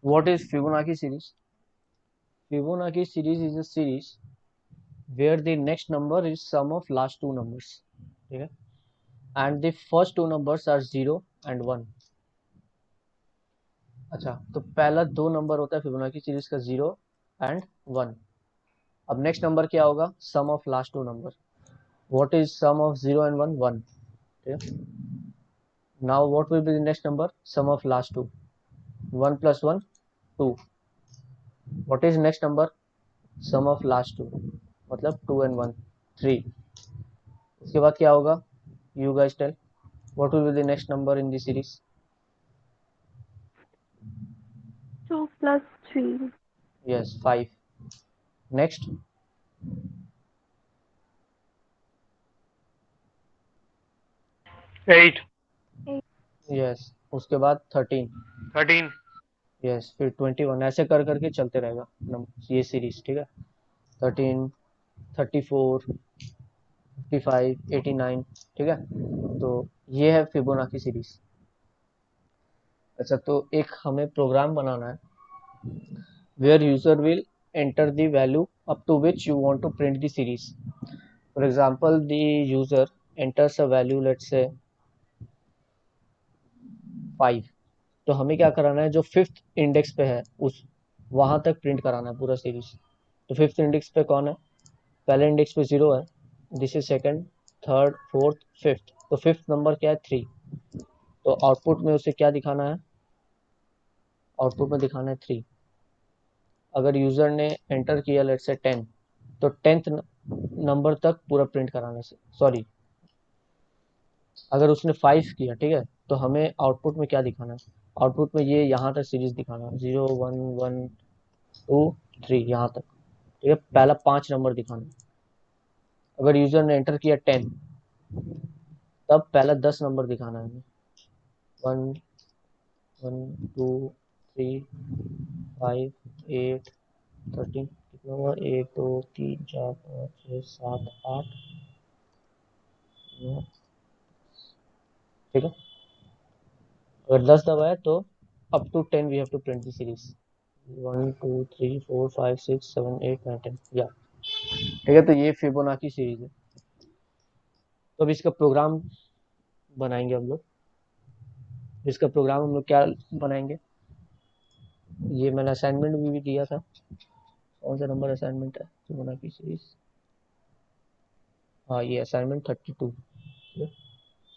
What is Fibonacci series? Fibonacci series is a series where the next number is sum of last two numbers. ठीक है, and the first two numbers are 0 and 1. अच्छा, तो पहला दो number होता है Fibonacci series का 0 and 1. अब नेक्स्ट नंबर क्या होगा? Sum of last two number. What is sum of 0 and 1? 1. ठीक है, now what will be the next number? Sum of last two. 1 plus 1 2. What is next number? Sum of last two, मतलब 2 and 1 3. इसके बाद क्या होगा? You guys tell, what will be the next number in this series? 2 plus 3. Yes, 5. Next. 8. Yes, उसके बाद 13. 13. Yes, फिर 21. ऐसे कर करके चलते रहेगा ये सीरीज. ठीक है, 13, 34, 55, 89. ठीक है, तो ये है फिबोनाची सीरीज. अच्छा, तो एक हमें प्रोग्राम बनाना है where user will enter the value up to which you want to print the series. For example, the user enters a value, let's say 5. तो हमें क्या कराना है? जो फिफ्थ इंडेक्स पे है उस वहां तक प्रिंट कराना है पूरा सीरीज. तो फिफ्थ इंडेक्स पे कौन है? पहले इंडेक्स पे 0 है, this is second, third, fourth, fifth. तो फिफ्थ नंबर क्या है? 3. तो आउटपुट में उसे क्या दिखाना है? आउटपुट में दिखाना है 3. अगर यूजर ने एंटर किया लेट्स से 10, तो 10th नंबर तक पूरा प्रिंट कराना है. सॉरी, अगर उसने 5 किया, ठीक है, तो हमें आउटपुट में क्या दिखाना है? आउटपुट में ये यहाँ तक सीरीज दिखाना है, 0 1 1 2 3 यहाँ तक. ठीक है, पहला 5 नंबर दिखाना है. अगर यूजर ने एंटर किया 10, तब पहला 10 नंबर दिखाना है हमें. 1 1 2 3 5 8 13. कितना हुआ? 1 2 3 4 5 6 7 8 9. ठीक है, अगर 10 दबाए तो up to 10 we have to print the series. 1 2 3 4 5 6 7 8 9 10. या ठीक है, तो ये फिबोनाची सीरीज है. तो अब इसका प्रोग्राम बनाएंगे हम लोग. इसका प्रोग्राम हम लोग क्या बनाएंगे? ये मैंने असाइनमेंट भी दिया था. कौन सा नंबर असाइनमेंट है फिबोनाची सीरीज? हाँ, ये असाइनमेंट 32.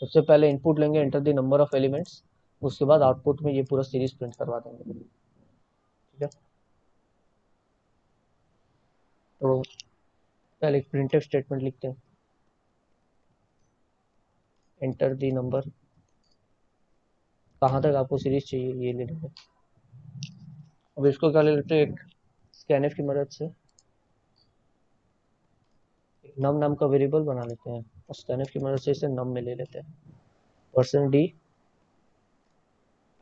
सबसे पहले इनपुट लेंगे, enter the number of elements. उसके बाद आउटपुट में ये पूरा सीरीज प्रिंट करवा देंगे. ठीक है, तो पहले एक प्रिंटफ स्टेटमेंट लिखते हैं. Enter the number. कहाँ तक आपको सीरीज चाहिए ये ले लेंगे. अब इसको क्या ले लेते हैं? एक स्कैनफ की मदद से एक नम नाम का वेरिएबल बना लेते हैं, और स्कैनफ की मदद से इसे नम में ले लेते हैं. %d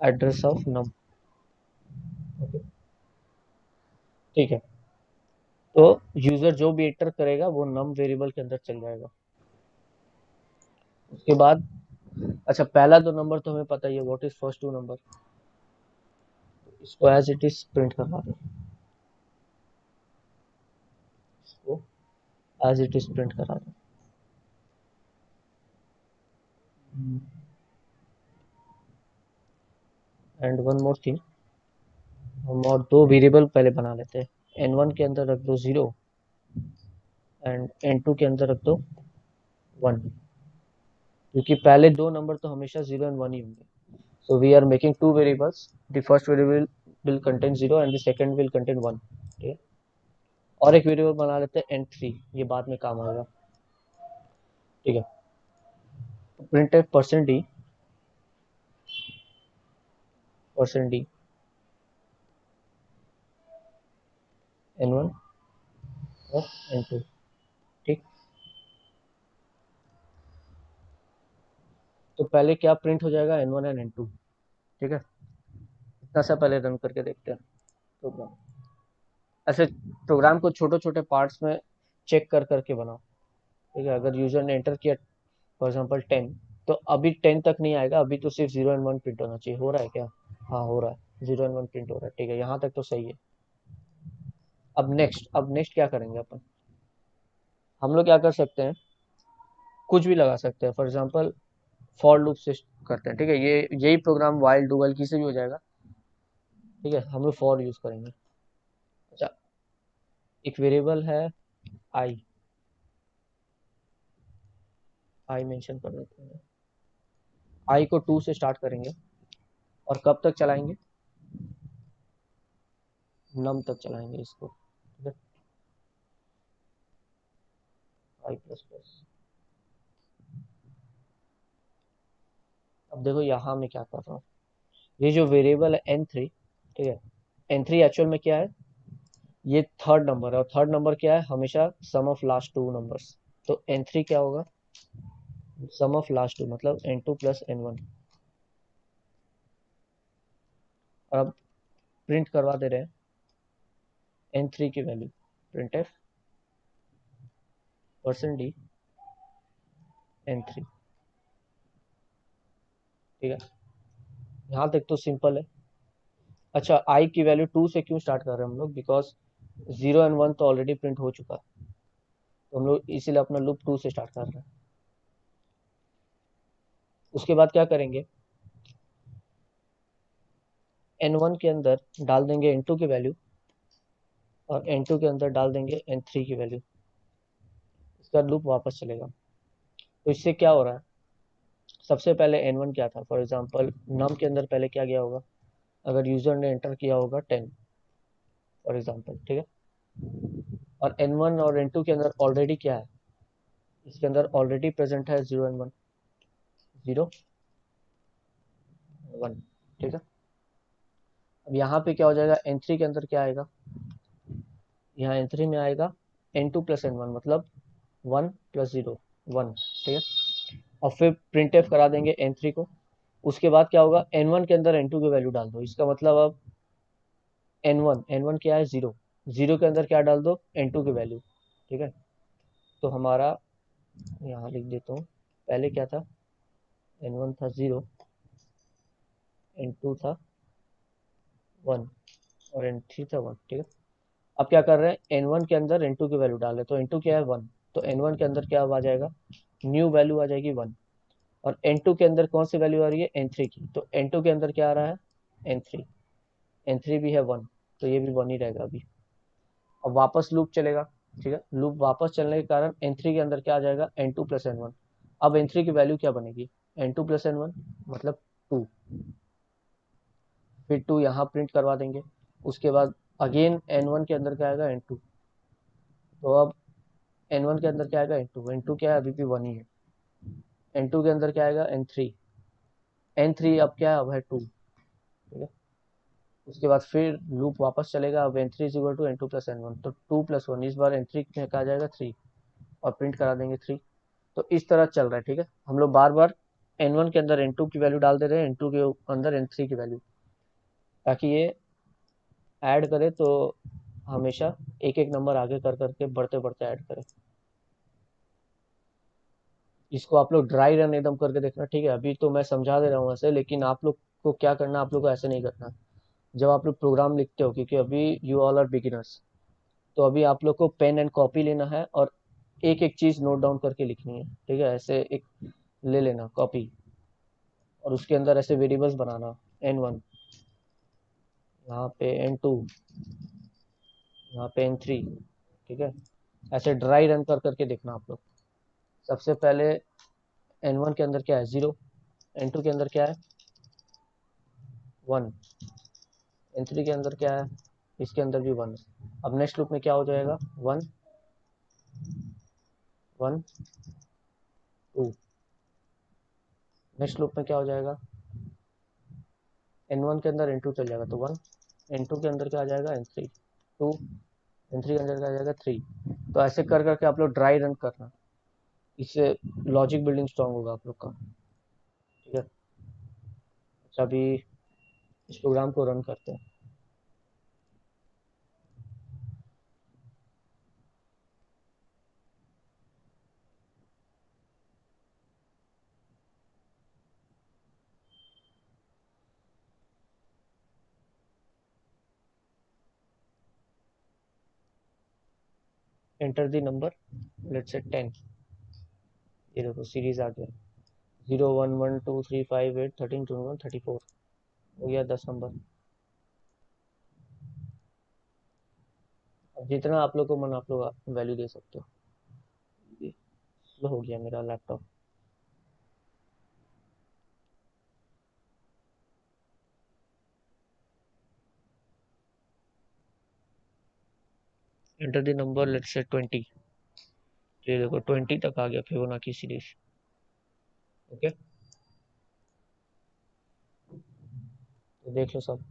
एड्रेस ऑफ नम. ठीक है, तो यूजर जो भी एंटर करेगा वो नम वेरिएबल के अंदर चल जाएगा. उसके बाद अच्छा, पहला दो नंबर तो हमें पता ही है, what is first two number. इसको एज इट इज प्रिंट करवा दो. इसको एज इट इज प्रिंट करा दो. एंड वन मोर थिंग, हम और दो वेरिएबल पहले बना लेते हैं. n1 के अंदर रख दो 0 एंड n2 के अंदर रख दो 1, क्योंकि पहले दो नंबर तो हमेशा 0 एंड 1 ही होंगे. So we are making two variables. The first variable will contain 0 and the second will contain 1. ठीक है, और एक वेरिएबल बना लेते हैं n3, ये बाद में काम आएगा. ठीक है, तो प्रिंट है %d n1 और n2. ठीक, तो पहले क्या प्रिंट हो जाएगा? n1 and n2. ठीक है, इतना सा पहले रन करके देखते हैं प्रोग्राम. ऐसे प्रोग्राम को छोटे छोटे पार्ट्स में चेक कर करके बनाओ. ठीक है, अगर यूजर ने एंटर किया फॉर एग्जाम्पल 10, तो अभी 10 तक नहीं आएगा, अभी तो सिर्फ 0 एंड 1 प्रिंट होना चाहिए. हो रहा है क्या? हाँ, हो रहा है. 0 एंड 1 प्रिंट हो रहा है, ठीक है, यहाँ तक तो सही है। अब नेक्स्ट क्या करेंगे अपन, हम लोग क्या कर सकते हैं, कुछ भी लगा सकते हैं। फॉर एग्जांपल फॉर लूप से करते हैं, ठीक है, ये यही प्रोग्राम वाइल डू वाइल किसी भी हो जाएगा, ठीक है, हम लोग फॉर यूज करेंगे। अच्छा, एक वेरिएबल है आई, आई मेंशन कर देते हैं, आई को 2 से स्टार्ट करेंगे और कब तक चलाएंगे, नम तक चलाएंगे इसको, ठीक है, आई प्लस प्लस। अब देखो यहाँ मैं क्या कर रहा हूँ, ये जो वेरिएबल है n3, ठीक है, n3 एक्चुअल में क्या है, ये थर्ड नंबर है, और थर्ड नंबर क्या है, हमेशा सम ऑफ लास्ट टू नंबर्स। तो n3 क्या होगा, सम ऑफ लास्ट टू, मतलब n2 प्लस n1। और अब प्रिंट करवा दे रहे हैं n3 की value, print F %d n3, ठीक है, यहाँ तक तो सिंपल है। अच्छा, आई की वैल्यू 2 से क्यों स्टार्ट कर रहे हैं हम लोग, बिकॉज 0 एंड 1 तो ऑलरेडी प्रिंट हो चुका है, तो हम लोग इसीलिए अपना लूप 2 से स्टार्ट कर रहे हैं। उसके बाद क्या करेंगे, n1 के अंदर डाल देंगे n2 की वैल्यू, और n2 के अंदर डाल देंगे n3 की वैल्यू, इसका लूप वापस चलेगा। तो इससे क्या हो रहा है, सबसे पहले n1 क्या था, फॉर एग्जांपल नम के अंदर पहले क्या गया होगा, अगर यूजर ने एंटर किया होगा 10 फॉर एग्जांपल, ठीक है, और n1 और n2 के अंदर ऑलरेडी क्या है, इसके अंदर ऑलरेडी प्रेजेंट है 0 एंड 1, 0 1, ठीक है। अब यहाँ पे क्या हो जाएगा, n3 के अंदर क्या आएगा, यहाँ n3 में आएगा n2 प्लस n1, मतलब 1 प्लस 0 1, ठीक है, और फिर प्रिंट एफ करा देंगे n3 को। उसके बाद क्या होगा, n1 के अंदर n2 की वैल्यू डाल दो, इसका मतलब अब n1 क्या है 0, 0 के अंदर क्या डाल दो, n2 की वैल्यू, ठीक है। तो हमारा यहाँ लिख देता हूँ, पहले क्या था, n1 था 0, n2 था 1 और n3 था 1, ठीक है। अब क्या कर रहे हैं, n1 के अंदर n2 की वैल्यू डाल रहे, तो n2 क्या है 1, तो n1 के अंदर क्या आ जाएगा, न्यू वैल्यू आ जाएगी 1, और n2 के अंदर कौन सी वैल्यू आ रही है, n3 की, तो n2 के अंदर क्या आ रहा है, n3, n3 भी है 1, तो ये भी 1 ही रहेगा अभी। अब वापस लूप चलेगा, ठीक है, लूप वापस चलने के कारण n3 के अंदर क्या आ जाएगा, n2 प्लस n1। अब n3 की वैल्यू क्या बनेगी, n2 प्लस n1 मतलब 2, फिर 2 यहाँ प्रिंट करवा देंगे। उसके बाद अगेन n1 के अंदर क्या आएगा, n2, तो अब n1 के अंदर क्या आएगा, n2 क्या है, अभी भी 1 ही है। n2 के अंदर क्या आएगा, n3 अब क्या है, अब है 2, ठीक है। उसके बाद फिर लूप वापस चलेगा, अब n3 is equal to n2 plus n1, तो 2 प्लस 1, इस बार n3 में क्या आ जाएगा 3, और प्रिंट करा देंगे 3। तो इस तरह चल रहा है, ठीक है, हम लोग बार बार n1 के अंदर n2 की वैल्यू डाल दे रहे हैं, n2 के अंदर n3 की वैल्यू, ताकि ये ऐड करे तो हमेशा एक एक नंबर आगे कर करके बढ़ते बढ़ते ऐड करे। इसको आप लोग ड्राई रन एकदम करके देखना, ठीक है, अभी तो मैं समझा दे रहा हूँ ऐसे, लेकिन आप लोग को क्या करना, आप लोग को ऐसे नहीं करना। जब आप लोग प्रोग्राम लिखते हो, क्योंकि अभी यू ऑल आर बिगिनर्स, तो अभी आप लोग को पेन एंड कॉपी लेना है और एक एक चीज नोट डाउन करके लिखनी है, ठीक है, ऐसे एक ले लेना कॉपी, और उसके अंदर ऐसे वेरिएबल्स बनाना, n1 यहाँ पे, n2 यहाँ पे, n3, ठीक है, ऐसे ड्राई रन कर करके देखना आप लोग। सबसे पहले n1 के अंदर क्या है, 0, n2 के अंदर क्या है, 1, n3 के अंदर क्या है, इसके अंदर भी 1। अब नेक्स्ट लूप में क्या हो जाएगा, 1 1 2, नेक्स्ट लूप में क्या हो जाएगा, n1 के अंदर n2 चल जाएगा तो 1, n2 के अंदर क्या आ जाएगा, n3 2, n3 के अंदर क्या आ जाएगा 3। तो ऐसे कर करके आप लोग ड्राई रन करना, इससे लॉजिक बिल्डिंग स्ट्रांग होगा आप लोग का, ठीक है। अच्छा, अभी इस प्रोग्राम को रन करते हैं। Enter the number, let's say 10। ये देखो सीरीज आ गया, 0 1 1 2 3 5 8 13 21 34, हो गया 10 नंबर। अब जितना आप लोग को मन आप लोग वैल्यू दे सकते हो। स्लो हो गया मेरा laptop. Enter the number, let's say 20। ये देखो 20 तक आ गया फिबोनाची सीरीज। ओके, तो देख लो सब।